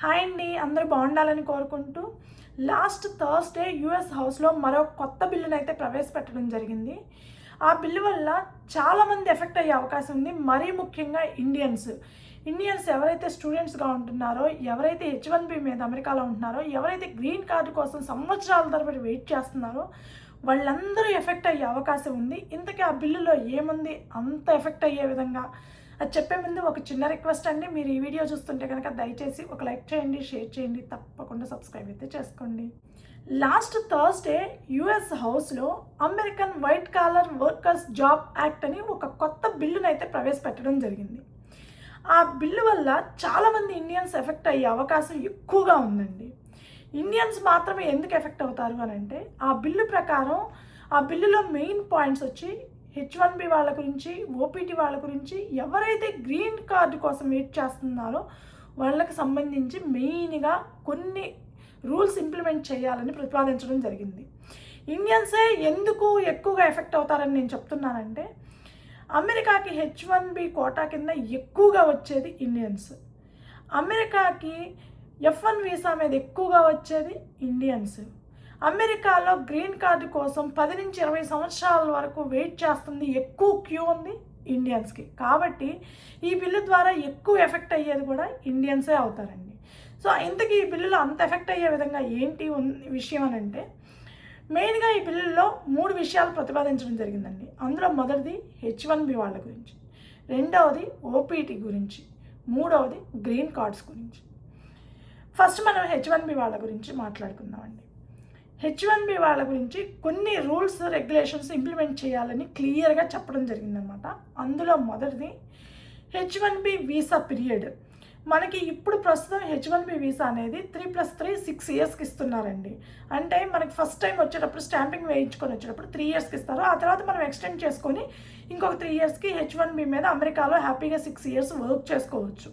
Hi అండి, అందరూ బాగుండాలని కోరుకుంటూ లాస్ట్ థర్స్డే యూఎస్ హౌస్లో మరో కొత్త బిల్లును అయితే ప్రవేశపెట్టడం జరిగింది. ఆ బిల్లు వల్ల చాలామంది ఎఫెక్ట్ అయ్యే అవకాశం ఉంది. మరీ ముఖ్యంగా ఇండియన్స్ ఎవరైతే స్టూడెంట్స్గా ఉంటున్నారో, ఎవరైతే H1B మీద అమెరికాలో ఉంటున్నారో, ఎవరైతే గ్రీన్ కార్డు కోసం సంవత్సరాల తరబడి వెయిట్ చేస్తున్నారో వాళ్ళందరూ ఎఫెక్ట్ అయ్యే అవకాశం ఉంది. ఇంతకీ ఆ బిల్లులో ఏముంది అంత ఎఫెక్ట్ అయ్యే విధంగా? అది చెప్పే ముందు ఒక చిన్న రిక్వెస్ట్ అండి, మీరు ఈ వీడియో చూస్తుంటే కనుక దయచేసి ఒక లైక్ చేయండి, షేర్ చేయండి, తప్పకుండా సబ్స్క్రైబ్ అయితే చేసుకోండి. లాస్ట్ థర్స్డే యుఎస్ హౌస్లో American white collar workers job act అని ఒక కొత్త బిల్లును అయితే ప్రవేశపెట్టడం జరిగింది. ఆ బిల్లు వల్ల చాలామంది ఇండియన్స్ ఎఫెక్ట్ అయ్యే అవకాశం ఎక్కువగా ఉందండి. ఇండియన్స్ మాత్రమే ఎందుకు ఎఫెక్ట్ అవుతారు అని అంటే, ఆ బిల్లు ప్రకారం ఆ బిల్లులో మెయిన్ పాయింట్స్ వచ్చి H1B వాళ్ళ గురించి, ఓపీటీ వాళ్ళ గురించి, ఎవరైతే గ్రీన్ కార్డు కోసం వెయిట్ చేస్తున్నారో వాళ్ళకి సంబంధించి మెయిన్గా కొన్ని రూల్స్ ఇంప్లిమెంట్ చేయాలని ప్రతిపాదించడం జరిగింది. ఇండియన్సే ఎందుకు ఎక్కువగా ఎఫెక్ట్ అవుతారని నేను చెప్తున్నానంటే, అమెరికాకి H1B కోటా కింద ఎక్కువగా వచ్చేది ఇండియన్స్. అమెరికాకి F1 వీసా మీద ఎక్కువగా వచ్చేది ఇండియన్స్. అమెరికాలో గ్రీన్ కార్డు కోసం 10 నుంచి 20 సంవత్సరాల వరకు వెయిట్ చేస్తుంది, ఎక్కువ క్యూ ఉంది ఇండియన్స్కి. కాబట్టి ఈ బిల్లు ద్వారా ఎక్కువ ఎఫెక్ట్ అయ్యేది కూడా ఇండియన్సే అవుతారండి. సో ఇంతకీ ఈ బిల్లులో అంత ఎఫెక్ట్ అయ్యే విధంగా ఏంటి విషయం అని అంటే, మెయిన్గా ఈ బిల్లులో 3 విషయాలు ప్రతిపాదించడం జరిగిందండి. అందులో మొదటిది H1B వాళ్ళ గురించి, రెండవది ఓపీటీ గురించి, మూడవది గ్రీన్ కార్డ్స్ గురించి. ఫస్ట్ మనం H1B వాళ్ళ గురించి మాట్లాడుకుందామండి. H1B వాళ్ళ గురించి కొన్ని రూల్స్, రెగ్యులేషన్స్ ఇంప్లిమెంట్ చేయాలని క్లియర్గా చెప్పడం జరిగిందనమాట. అందులో మొదటిది H1B వీసా పీరియడ్. మనకి ఇప్పుడు ప్రస్తుతం H1B వీసా అనేది 3+3 6 ఇయర్స్కి ఇస్తున్నారండి. అంటే మనకి ఫస్ట్ టైం వచ్చేటప్పుడు స్టాంపింగ్ వేయించుకొని వచ్చేటప్పుడు 3 ఇయర్స్కి ఇస్తారు. ఆ తర్వాత మనం ఎక్స్టెండ్ చేసుకొని ఇంకొక 3 ఇయర్స్కి H1B మీద అమెరికాలో హ్యాపీగా 6 ఇయర్స్ వర్క్ చేసుకోవచ్చు.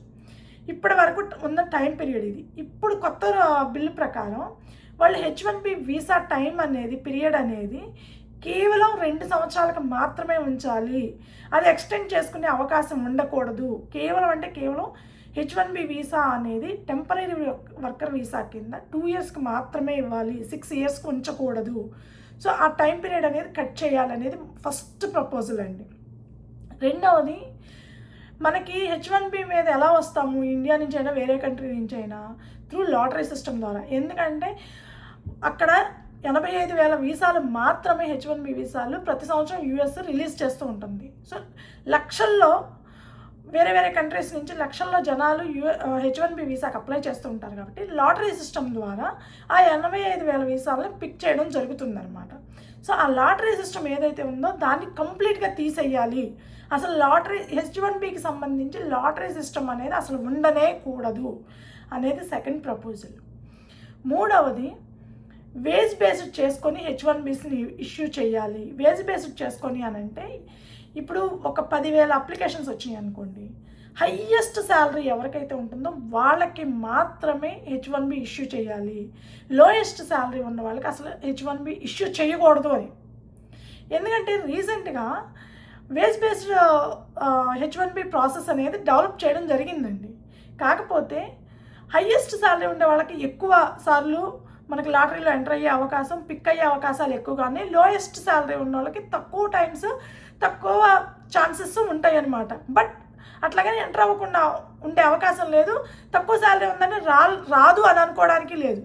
ఇప్పటి వరకు ఉన్న టైం పీరియడ్ ఇది. ఇప్పుడు కొత్త బిల్లు ప్రకారం వాళ్ళు H1B వీసా టైం అనేది, పీరియడ్ అనేది కేవలం 2 సంవత్సరాలకు మాత్రమే ఉంచాలి. అది ఎక్స్టెండ్ చేసుకునే అవకాశం ఉండకూడదు. కేవలం H1B వీసా అనేది టెంపరీ వర్కర్ వీసా కింద 2 ఇయర్స్కి మాత్రమే ఇవ్వాలి, 6 ఇయర్స్కి ఉంచకూడదు. సో ఆ టైం పీరియడ్ అనేది కట్ చేయాలనేది ఫస్ట్ ప్రపోజల్ అండి. రెండవది, మనకి H1B మీద ఎలా వస్తాము, ఇండియా నుంచి అయినా వేరే కంట్రీ నుంచి అయినా, త్రూ లాటరీ సిస్టమ్ ద్వారా. ఎందుకంటే అక్కడ 85,000 వీసాలు మాత్రమే H1B వీసాలు ప్రతి సంవత్సరం యూఎస్ రిలీజ్ చేస్తూ ఉంటుంది. సో లక్షల్లో వేరే కంట్రీస్ నుంచి లక్షల్లో జనాలు H1B వీసాకి అప్లై చేస్తూ ఉంటారు. కాబట్టి లాటరీ సిస్టమ్ ద్వారా ఆ 85,000 వీసాలను పిక్ చేయడం జరుగుతుందన్నమాట. సో ఆ లాటరీ సిస్టమ్ ఏదైతే ఉందో దాన్ని కంప్లీట్గా తీసేయాలి. అసలు H1Bకి సంబంధించి లాటరీ సిస్టమ్ అనేది అసలు ఉండనే కూడదు అనేది సెకండ్ ప్రపోజల్. మూడవది, వేజ్ బేస్డ్ చేసుకొని H1Bస్ని ఇష్యూ చేయాలి. వేజ్ బేస్డ్ చేసుకొని అని అంటే, ఇప్పుడు ఒక 10,000 అప్లికేషన్స్ వచ్చినాయి అనుకోండి, హయ్యెస్ట్ శాలరీ ఎవరికైతే ఉంటుందో వాళ్ళకి మాత్రమే H1B ఇష్యూ చేయాలి. లోయెస్ట్ శాలరీ ఉన్న వాళ్ళకి అసలు H1B ఇష్యూ చేయకూడదు అని. ఎందుకంటే రీసెంట్గా వేజ్ బేస్డ్ H1B ప్రాసెస్ అనేది డెవలప్ చేయడం జరిగిందండి. కాకపోతే హయ్యెస్ట్ శాలరీ ఉండే వాళ్ళకి ఎక్కువ సార్లు మనకి లాటరీలో ఎంటర్ అయ్యే అవకాశం, పిక్ అయ్యే అవకాశాలు ఎక్కువగానే, లోయెస్ట్ శాలరీ ఉన్న వాళ్ళకి తక్కువ ఛాన్సెస్ ఉంటాయి అన్నమాట. బట్ అట్లాగని ఎంటర్ అవ్వకుండా ఉండే అవకాశం లేదు. తక్కువ శాలరీ ఉందని రాదు అని అనుకోవడానికి లేదు.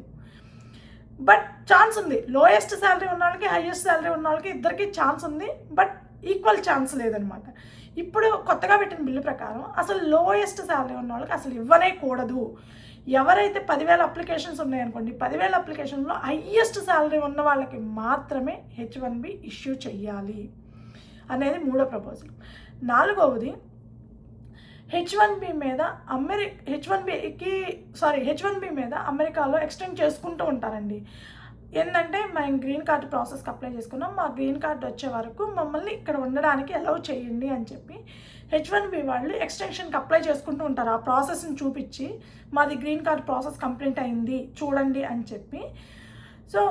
బట్ ఛాన్స్ ఉంది. లోయెస్ట్ శాలరీ ఉన్న వాళ్ళకి, హయ్యెస్ట్ శాలరీ ఉన్న వాళ్ళకి ఇద్దరికి ఛాన్స్ ఉంది. బట్ ఈక్వల్ ఛాన్స్ లేదనమాట. ఇప్పుడు కొత్తగా పెట్టిన బిల్లు ప్రకారం అసలు లోయెస్ట్ శాలరీ ఉన్న వాళ్ళకి అసలు ఇవ్వనే కూడదు. ఎవరైతే 10,000 అప్లికేషన్స్ ఉన్నాయనుకోండి, 10,000 అప్లికేషన్లో హయ్యెస్ట్ శాలరీ ఉన్న వాళ్ళకి మాత్రమే H1B ఇష్యూ చెయ్యాలి అనేది మూడో ప్రపోజల్. నాలుగవది, H1B మీద అమెరికాలో ఎక్స్టెండ్ చేసుకుంటూ ఉంటారండి. ఏంటంటే, మేము గ్రీన్ కార్డు ప్రాసెస్కి అప్లై చేసుకున్నాం, మా గ్రీన్ కార్డు వచ్చే వరకు మమ్మల్ని ఇక్కడ ఉండడానికి అలౌ చేయండి అని చెప్పి H1B వాళ్ళు ఎక్స్టెన్షన్కి అప్లై చేసుకుంటూ ఉంటారు. ఆ ప్రాసెస్ని చూపించి మాది గ్రీన్ కార్డ్ ప్రాసెస్ కంప్లీట్ అయింది చూడండి అని చెప్పి. సో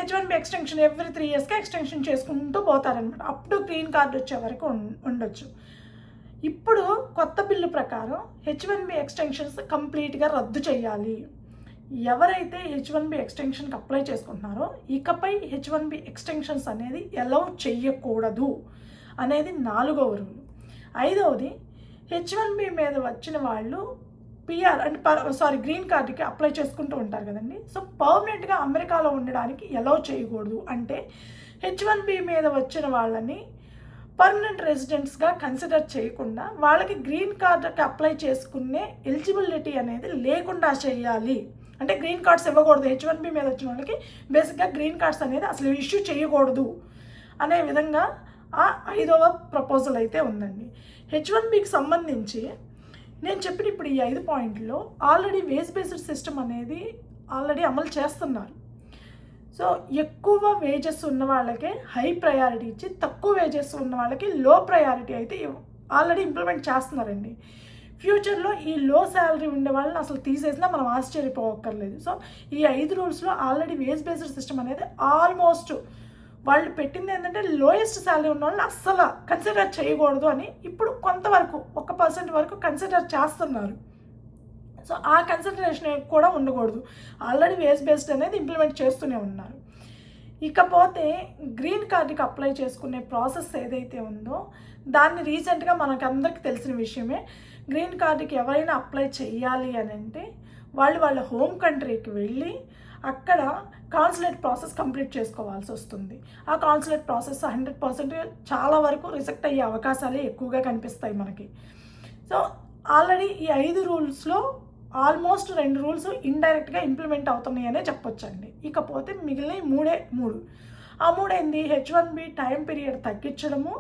H1B ఎక్స్టెన్షన్ ఎవ్రీ 3 ఇయర్స్కి ఎక్స్టెన్షన్ చేసుకుంటూ పోతారనమాట. అప్పుడు గ్రీన్ కార్డు వచ్చే వరకు ఉండొచ్చు. ఇప్పుడు కొత్త బిల్లు ప్రకారం H1B ఎక్స్టెన్షన్స్ కంప్లీట్గా రద్దు చేయాలి. ఎవరైతే H1B ఎక్స్టెన్షన్కి అప్లై చేసుకుంటున్నారో ఇకపై H1B ఎక్స్టెన్షన్స్ అనేది అలౌ చెయ్యకూడదు అనేది 4వ రూల్. 5వది H1B మీద వచ్చిన వాళ్ళు పిఆర్ అంటే గ్రీన్ కార్డుకి అప్లై చేసుకుంటూ ఉంటారు కదండి. సో పర్మనెంట్గా అమెరికాలో ఉండడానికి అలౌ చేయకూడదు. అంటే H1B మీద వచ్చిన వాళ్ళని పర్మనెంట్ రెసిడెంట్స్గా కన్సిడర్ చేయకుండా వాళ్ళకి గ్రీన్ కార్డుకి అప్లై చేసుకునే ఎలిజిబిలిటీ అనేది లేకుండా చేయాలి. అంటే గ్రీన్ కార్డ్స్ ఇవ్వకూడదు. H1B మీద వచ్చిన వాళ్ళకి బేసిక్గా గ్రీన్ కార్డ్స్ అనేది అసలు ఇష్యూ చేయకూడదు అనే విధంగా ఆ 5వ ప్రపోజల్ అయితే ఉందండి. H1Bకి సంబంధించి నేను చెప్పిన ఇప్పుడు ఈ 5 పాయింట్లో ఆల్రెడీ వేజ్ బేస్డ్ సిస్టమ్ అనేది ఆల్రెడీ అమలు చేస్తున్నారు. సో ఎక్కువ వేజెస్ ఉన్న వాళ్ళకే హై ప్రయారిటీ ఇచ్చి తక్కువ వేజెస్ ఉన్న వాళ్ళకి లో ప్రయారిటీ అయితే ఆల్రెడీ ఇంప్లిమెంట్ చేస్తున్నారండి. ఫ్యూచర్లో ఈ లో శాలరీ ఉండే వాళ్ళని అసలు తీసేసినా మనం ఆశ్చర్యపోవక్కర్లేదు. సో ఈ 5 రూల్స్లో ఆల్రెడీ వేజ్ బేస్డ్ సిస్టమ్ అనేది ఆల్మోస్ట్ వాళ్ళు పెట్టింది ఏంటంటే లోయెస్ట్ శాలరీ ఉన్న వాళ్ళని అస్సలు కన్సిడర్ చేయకూడదు అని ఇప్పుడు కొంతవరకు 1% వరకు కన్సిడర్ చేస్తున్నారు. సో ఆ కన్సిడరేషన్ కూడా ఉండకూడదు. ఆల్రెడీ వేజ్ బేస్డ్ అనేది ఇంప్లిమెంట్ చేస్తూనే ఉన్నారు. ఇకపోతే గ్రీన్ కార్డుకి అప్లై చేసుకునే ప్రాసెస్ ఏదైతే ఉందో దాన్ని రీసెంట్గా మనకు అందరికీ తెలిసిన విషయమే. గ్రీన్ కార్డుకి ఎవరైనా అప్లై చేయాలి అని అంటే వాళ్ళ హోమ్ కంట్రీకి వెళ్ళి అక్కడ కాన్సులేట్ ప్రాసెస్ కంప్లీట్ చేసుకోవాల్సి వస్తుంది. ఆ కాన్సులేట్ ప్రాసెస్ 100% చాలా వరకు రిజెక్ట్ అయ్యే అవకాశాలే ఎక్కువగా కనిపిస్తాయి మనకి. సో ఆల్రెడీ ఈ 5 రూల్స్లో ఆల్మోస్ట్ 2 రూల్స్ ఇండైరెక్ట్గా ఇంప్లిమెంట్ అవుతున్నాయనే చెప్పొచ్చండి. ఇకపోతే మిగిలిన 3 ఆ 3 ఏంది? H1B టైం పీరియడ్ తగ్గించడము,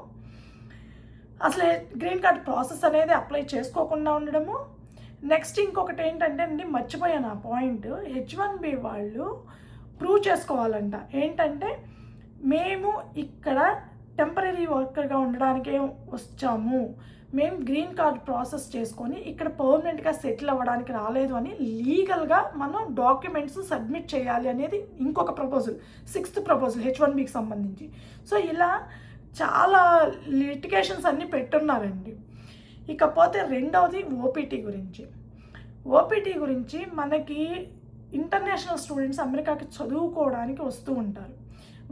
అసలు గ్రీన్ కార్డ్ ప్రాసెస్ అనేది అప్లై చేసుకోకుండా ఉండడము. నెక్స్ట్ ఇంకొకటి ఏంటంటే అండి, మర్చిపోయాను ఆ పాయింట్. H1B వాళ్ళు ప్రూవ్ చేసుకోవాలంట. ఏంటంటే మేము ఇక్కడ టెంపరీ వర్కర్గా ఉండడానికే వచ్చాము, మేము గ్రీన్ కార్డ్ ప్రాసెస్ చేసుకొని ఇక్కడ పర్మనెంట్గా సెటిల్ అవ్వడానికి రాలేదు అని లీగల్గా మనం డాక్యుమెంట్స్ సబ్మిట్ చేయాలి అనేది ఇంకొక ప్రపోజల్, 6th ప్రపోజల్ H1Bకి సంబంధించి. సో ఇలా చాలా లిటిగేషన్స్ అన్నీ పెట్టున్నారండి. ఇకపోతే 2వది ఓపీటీ గురించి మనకి ఇంటర్నేషనల్ స్టూడెంట్స్ అమెరికాకి చదువుకోవడానికి వస్తూ ఉంటారు.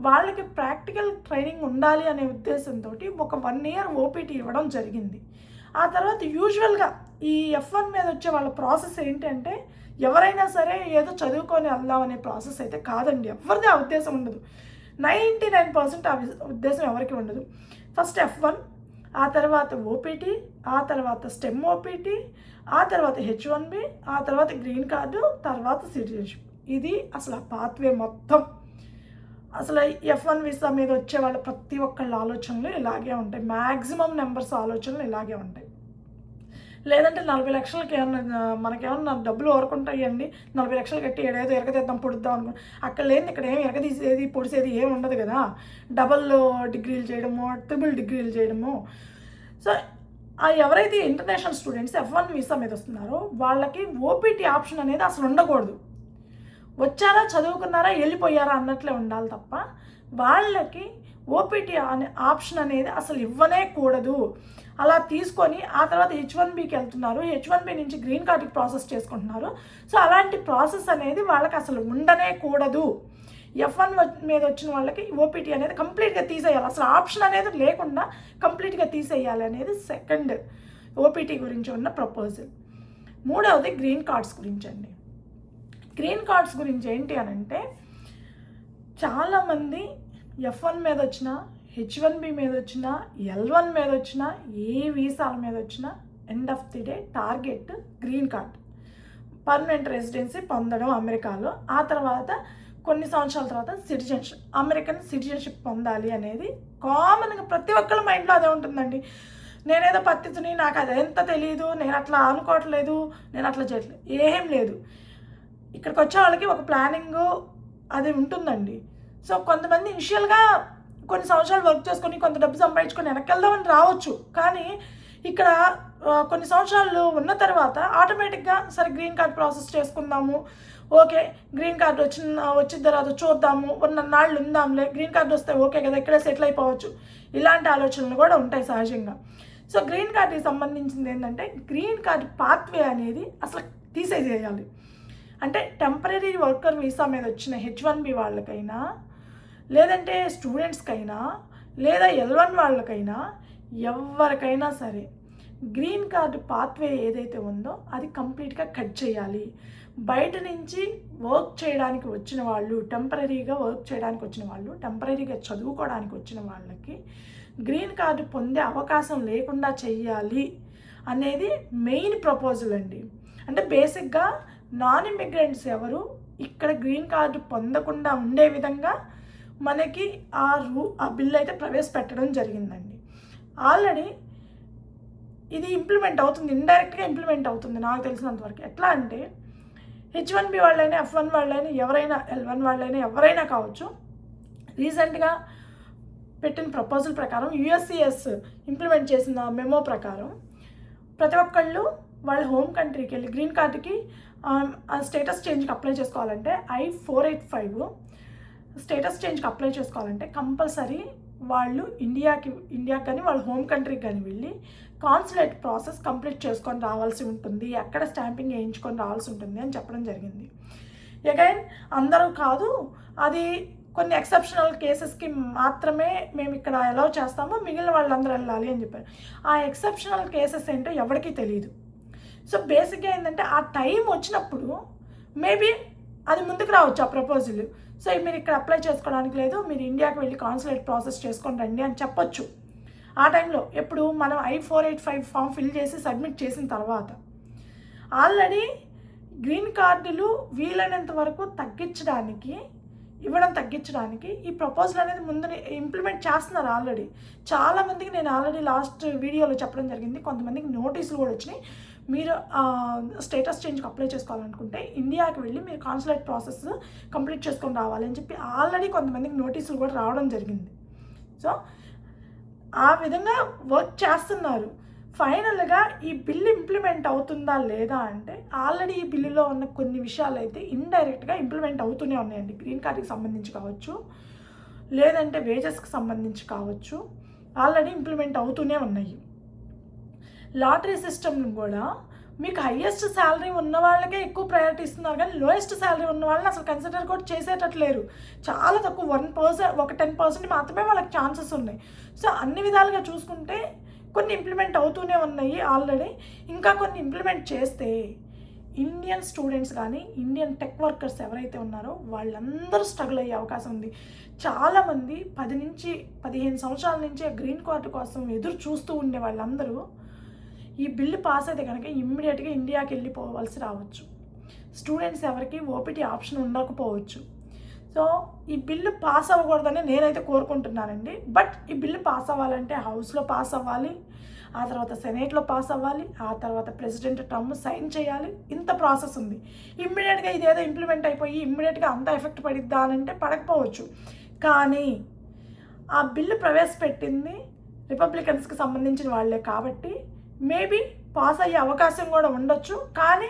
వాళ్ళకి ప్రాక్టికల్ ట్రైనింగ్ ఉండాలి అనే ఉద్దేశంతో ఒక 1 year ఓపీటీ ఇవ్వడం జరిగింది. ఆ తర్వాత యూజువల్గా ఈ F1 మీద వచ్చే వాళ్ళ ప్రాసెస్ ఏంటంటే ఎవరైనా సరే ఏదో చదువుకొని వెళ్దాం అనే ప్రాసెస్ అయితే కాదండి. ఎవరిది ఆ ఉద్దేశం ఉండదు. 99% ఆ ఉద్దేశం ఎవరికి ఉండదు. ఫస్ట్ F1, ఆ తర్వాత ఓపీటీ, ఆ తర్వాత స్టెమ్ ఓపీటీ, ఆ తర్వాత H1B, ఆ తర్వాత గ్రీన్ కార్డు, తర్వాత సిటిజన్షిప్. ఇది అసలు ఆ పాత్వే మొత్తం. అసలు F1 వీసా మీద వచ్చే వాళ్ళ ప్రతి ఒక్కళ్ళ ఆలోచనలు ఇలాగే ఉంటాయి. మ్యాక్సిమం నెంబర్స్ ఆలోచనలు ఇలాగే ఉంటాయి. లేదంటే 40 లక్షలకి ఏమన్నా మనకేమన్నా డబ్బులు ఓరుకుంటాయండి, 40 లక్షలు కట్టి ఏడేదో ఎరగతీద్దాం పొడుద్దాం అనుకుంటాం. అక్కడ లేని ఇక్కడ ఏమి ఎరగదీసేది పొడిసేది ఏమి ఉండదు కదా. డబల్ డిగ్రీలు చేయడము, ట్రిపుల్ డిగ్రీలు చేయడము. సో ఎవరైతే ఇంటర్నేషనల్ స్టూడెంట్స్ F1 వీసా మీద వస్తున్నారో వాళ్ళకి ఓపీటీ ఆప్షన్ అనేది అసలు ఉండకూడదు. వచ్చారా, చదువుకున్నారా, వెళ్ళిపోయారా అన్నట్లే ఉండాలి తప్ప వాళ్ళకి ఓపీటీ అనే ఆప్షన్ అనేది అసలు ఇవ్వనే కూడదు. అలా తీసుకొని ఆ తర్వాత H1Bకి వెళ్తున్నారు, H1B నుంచి గ్రీన్ కార్డుకి ప్రాసెస్ చేసుకుంటున్నారు. సో అలాంటి ప్రాసెస్ అనేది వాళ్ళకి అసలు ఉండనే కూడదు. F1 మీద వచ్చిన వాళ్ళకి ఓపీటీ అనేది కంప్లీట్గా తీసేయాలి. అసలు ఆప్షన్ అనేది లేకుండా కంప్లీట్గా తీసేయాలి అనేది 2nd ఓపీటీ గురించి ఉన్న ప్రపోజల్. 3వది గ్రీన్ కార్డ్స్ గురించి అండి. గ్రీన్ కార్డ్స్ గురించి ఏంటి అని అంటే చాలామంది F1 మీద వచ్చిన, H1B మీద వచ్చిన, L1 మీద వచ్చిన, ఏ వీసాల మీద వచ్చినా end of the day target green card, permanent residency పొందడం అమెరికాలో. ఆ తర్వాత కొన్ని సంవత్సరాల తర్వాత అమెరికన్ సిటిజన్షిప్ పొందాలి అనేది కామన్గా ప్రతి ఒక్కళ్ళ మైండ్లో అదే ఉంటుందండి. నేనేదో పత్తిని, నాకు అదెంత తెలియదు, నేను అట్లా అనుకోవట్లేదు, నేను అట్లా చేయట్లేదు, ఏం లేదు. ఇక్కడికి వచ్చే వాళ్ళకి ఒక ప్లానింగ్ అది ఉంటుందండి. సో కొంతమంది ఇనిషియల్గా కొన్ని సంవత్సరాలు వర్క్ చేసుకొని కొంత డబ్బు సంపాదించుకొని వెనక్కి వెళ్దామని రావచ్చు. కానీ ఇక్కడ కొన్ని సంవత్సరాలు ఉన్న తర్వాత ఆటోమేటిక్గా సరే గ్రీన్ కార్డ్ ప్రాసెస్ చేసుకుందాము, ఓకే గ్రీన్ కార్డ్ వచ్చిన తర్వాత చూద్దాము, నాళ్ళు ఉందాంలే, గ్రీన్ కార్డ్ వస్తే ఓకే కదా, ఇక్కడే సెటిల్ అయిపోవచ్చు, ఇలాంటి ఆలోచనలు కూడా ఉంటాయి సహజంగా. సో గ్రీన్ కార్డ్కి సంబంధించింది ఏంటంటే గ్రీన్ కార్డ్ పాత్వే అనేది అసలు తీసేసేయాలి. అంటే టెంపరీ వర్కర్ వీసా మీద వచ్చిన H1B వాళ్ళకైనా, లేదంటే స్టూడెంట్స్కైనా, లేదా L1 వాళ్ళకైనా, ఎవరికైనా సరే గ్రీన్ కార్డు పాత్వే ఏదైతే ఉందో అది కంప్లీట్గా కట్ చేయాలి. బయట నుంచి వర్క్ చేయడానికి వచ్చిన వాళ్ళు, టెంపరీగా వర్క్ చేయడానికి వచ్చిన వాళ్ళు, టెంపరీగా చదువుకోవడానికి వచ్చిన వాళ్ళకి గ్రీన్ కార్డు పొందే అవకాశం లేకుండా చెయ్యాలి అనేది మెయిన్ ప్రపోజల్ అండి. అంటే బేసిక్గా నాన్ ఇమిగ్రెంట్స్ ఎవరు ఇక్కడ గ్రీన్ కార్డు పొందకుండా ఉండే విధంగా మనకి ఆ బిల్ అయితే ప్రవేశపెట్టడం జరిగిందండి. ఆల్రెడీ ఇది ఇంప్లిమెంట్ అవుతుంది, ఇండైరెక్ట్గా ఇంప్లిమెంట్ అవుతుంది నాకు తెలిసినంతవరకు. ఎట్లా అంటే H1B వాళ్ళైనా, F1 వాళ్ళైనా, ఎవరైనా L1 వాళ్ళైనా ఎవరైనా కావచ్చు, రీసెంట్గా పెట్టిన ప్రపోజల్ ప్రకారం USCIS ఇంప్లిమెంట్ చేసిన మెమో ప్రకారం ప్రతి ఒక్కళ్ళు వాళ్ళ హోమ్ కంట్రీకి వెళ్ళి గ్రీన్ కార్డుకి స్టేటస్ చేంజ్కి అప్లై చేసుకోవాలంటే I-485 స్టేటస్ చేంజ్కి అప్లై చేసుకోవాలంటే కంపల్సరీ వాళ్ళు ఇండియాకి కానీ వాళ్ళ హోమ్ కంట్రీకి కానీ వెళ్ళి కాన్సులేట్ ప్రాసెస్ కంప్లీట్ చేసుకొని రావాల్సి ఉంటుంది, అక్కడ స్టాంపింగ్ వేయించుకొని రావాల్సి ఉంటుంది అని చెప్పడం జరిగింది. అగైన్ అందరూ కాదు, అది కొన్ని ఎక్సెప్షనల్ కేసెస్కి మాత్రమే మేము ఇక్కడ అలౌ చేస్తాము, మిగిలిన వాళ్ళందరూ వెళ్ళాలి అని చెప్పారు. ఆ ఎక్సెప్షనల్ కేసెస్ ఏంటో ఎవరికీ తెలియదు. సో బేసిక్గా ఏంటంటే ఆ టైం వచ్చినప్పుడు మేబీ అది ముందుకు రావచ్చు ఆ ప్రపోజల్. సో మీరు ఇక్కడ అప్లై చేసుకోవడానికి లేదు, మీరు ఇండియాకి వెళ్ళి కాన్సులేట్ ప్రాసెస్ చేసుకొని రండి అని చెప్పొచ్చు ఆ టైంలో. ఎప్పుడు మనం I-485 ఫామ్ ఫిల్ చేసి సబ్మిట్ చేసిన తర్వాత. ఆల్రెడీ గ్రీన్ కార్డులు వీలైనంత వరకు ఇవ్వడం తగ్గించడానికి ఈ ప్రపోజల్ అనేది ముందు ఇంప్లిమెంట్ చేస్తున్నారు ఆల్రెడీ. చాలామందికి నేను ఆల్రెడీ లాస్ట్ వీడియోలో చెప్పడం జరిగింది, కొంతమందికి నోటీసులు కూడా వచ్చినాయి. మీరు స్టేటస్ చేంజ్కి అప్లై చేసుకోవాలనుకుంటే ఇండియాకి వెళ్ళి మీరు కాన్సులేట్ ప్రాసెస్ కంప్లీట్ చేసుకొని రావాలి అని చెప్పి ఆల్రెడీ కొంతమందికి నోటీసులు కూడా రావడం జరిగింది. సో ఆ విధంగా వర్క్ చేస్తున్నారు. ఫైనల్గా ఈ బిల్ ఇంప్లిమెంట్ అవుతుందా లేదా అంటే ఆల్రెడీ ఈ బిల్లులో ఉన్న కొన్ని విషయాలు అయితే ఇండైరెక్ట్గా ఇంప్లిమెంట్ అవుతూనే ఉన్నాయండి. గ్రీన్ కార్డుకి సంబంధించి కావచ్చు, లేదంటే వేజెస్కి సంబంధించి కావచ్చు, ఆల్రెడీ ఇంప్లిమెంట్ అవుతూనే ఉన్నాయి. లాటరీ సిస్టమ్ కూడా మీకు హయ్యెస్ట్ శాలరీ ఉన్న వాళ్ళకే ఎక్కువ ప్రయారిటీ ఇస్తున్నారు, కానీ లోయెస్ట్ శాలరీ ఉన్న వాళ్ళని అసలు కన్సిడర్ కూడా చేసేటట్లేరు. చాలా తక్కువ, 10% మాత్రమే వాళ్ళకి ఛాన్సెస్ ఉన్నాయి. సో అన్ని విధాలుగా చూసుకుంటే కొన్ని ఇంప్లిమెంట్ అవుతూనే ఉన్నాయి ఆల్రెడీ. ఇంకా కొన్ని ఇంప్లిమెంట్ చేస్తే ఇండియన్ స్టూడెంట్స్ కానీ ఇండియన్ టెక్ వర్కర్స్ ఎవరైతే ఉన్నారో వాళ్ళందరూ స్ట్రగుల్ అయ్యే అవకాశం ఉంది. చాలామంది 10 నుంచి 15 సంవత్సరాల నుంచి గ్రీన్ కార్డు కోసం ఎదురు చూస్తూ ఉండే వాళ్ళందరూ ఈ బిల్లు పాస్ అయితే కనుక ఇమ్మీడియట్గా ఇండియాకి వెళ్ళిపోవాల్సి రావచ్చు. స్టూడెంట్స్ ఎవరికి ఓపీటీ ఆప్షన్ ఉండకపోవచ్చు. సో ఈ బిల్లు పాస్ అవ్వకూడదని నేనైతే కోరుకుంటున్నానండి. బట్ ఈ బిల్లు పాస్ అవ్వాలంటే హౌస్లో పాస్ అవ్వాలి, ఆ తర్వాత సెనేట్లో పాస్ అవ్వాలి, ఆ తర్వాత ప్రెసిడెంట్ ట్రంప్ సైన్ చేయాలి. ఇంత ప్రాసెస్ ఉంది. ఇమ్మీడియట్గా ఇదేదో ఇంప్లిమెంట్ అయిపోయి ఇమ్మీడియట్గా అంత ఎఫెక్ట్ పడిద్దా అని అంటే పడకపోవచ్చు. కానీ ఆ బిల్లు ప్రవేశపెట్టింది రిపబ్లికన్స్కి సంబంధించిన వాళ్ళే కాబట్టి మేబీ పాస్ అయ్యే అవకాశం కూడా ఉండొచ్చు. కానీ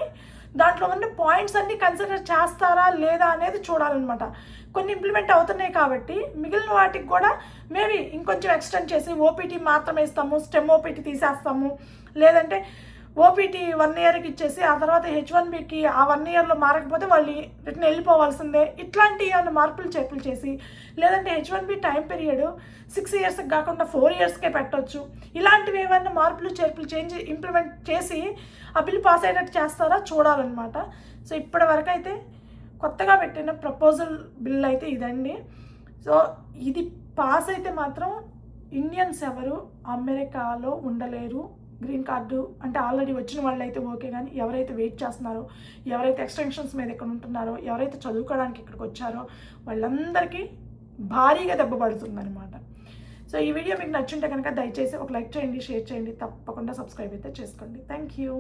దాంట్లో ఉన్న పాయింట్స్ అన్నీ కన్సిడర్ చేస్తారా లేదా అనేది చూడాలన్నమాట. కొన్ని ఇంప్లిమెంట్ అవుతున్నాయి కాబట్టి మిగిలిన వాటికి కూడా మేబీ ఇంకొంచెం ఎక్స్టెండ్ చేసి ఓపీటీ మాత్రమే ఇస్తాము, స్టెమ్ ఓపీటీ తీసేస్తాము, లేదంటే ఓపీటీ 1 ఇయర్కి ఇచ్చేసి ఆ తర్వాత H1Bకి ఆ 1 ఇయర్లో మారకపోతే వాళ్ళు రిటర్న్ వెళ్ళిపోవాల్సిందే. ఇట్లాంటి ఏమైనా మార్పులు చేర్పులు చేసి, లేదంటే H1B టైం పీరియడ్ 6 ఇయర్స్కి కాకుండా 4 ఇయర్స్కే పెట్టవచ్చు. ఇలాంటివి ఏమైనా మార్పులు చేర్పులు ఇంప్లిమెంట్ చేసి ఆ బిల్ పాస్ అయ్యేటట్టు చేస్తారా చూడాలన్నమాట. సో ఇప్పటి వరకు అయితే కొత్తగా పెట్టిన ప్రపోజల్ బిల్ అయితే ఇదండి. సో ఇది పాస్ అయితే మాత్రం ఇండియన్స్ ఎవరు అమెరికాలో ఉండలేరు. గ్రీన్ కార్డు అంటే ఆల్రెడీ వచ్చిన వాళ్ళు అయితే ఓకే, కానీ ఎవరైతే వెయిట్ చేస్తున్నారో, ఎవరైతే ఎక్స్టెన్షన్స్ మీద ఇక్కడ ఉంటున్నారో, ఎవరైతే చదువుకోవడానికి ఇక్కడికి వచ్చారో వాళ్ళందరికీ భారీగా దెబ్బ పడుతుందన్నమాట. సో ఈ వీడియో మీకు నచ్చుంటే కనుక దయచేసి ఒక లైక్ చేయండి, షేర్ చేయండి, తప్పకుండా సబ్స్క్రైబ్ అయితే చేసుకోండి. Thank you.